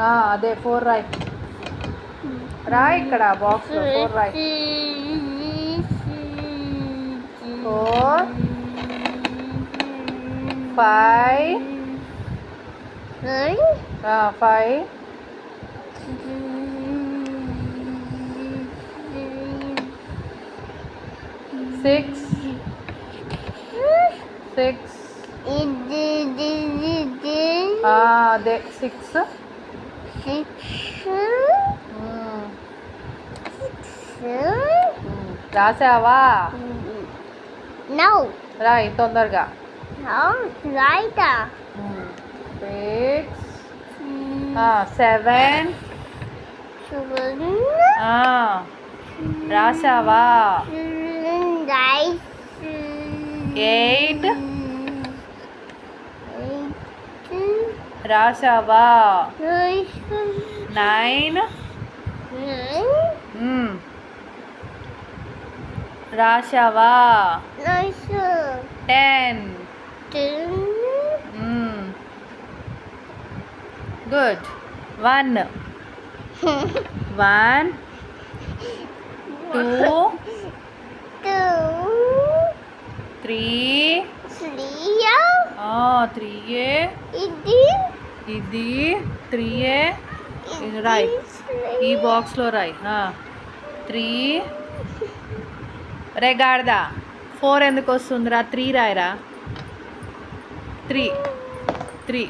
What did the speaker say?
అదే 4 రాయ్. రాయ్ ఇక్కడ బాక్స్లో 4 రాయ్. 4 5 5 6 6 అదే 6 రాసావా? రాయ్ తొందరగా. 6 7 రాసావా? 8 రాసావా? 9 రాసావా? 10 గుడ్. 1 1 2 3 3 ఇది 3 ఇది రాయ్. ఈ బాక్స్లో రాయ్. 3 రే గాడిదా 4 ఎందుకు వస్తుందిరా? 3 రాయరా. 3 రాయ్.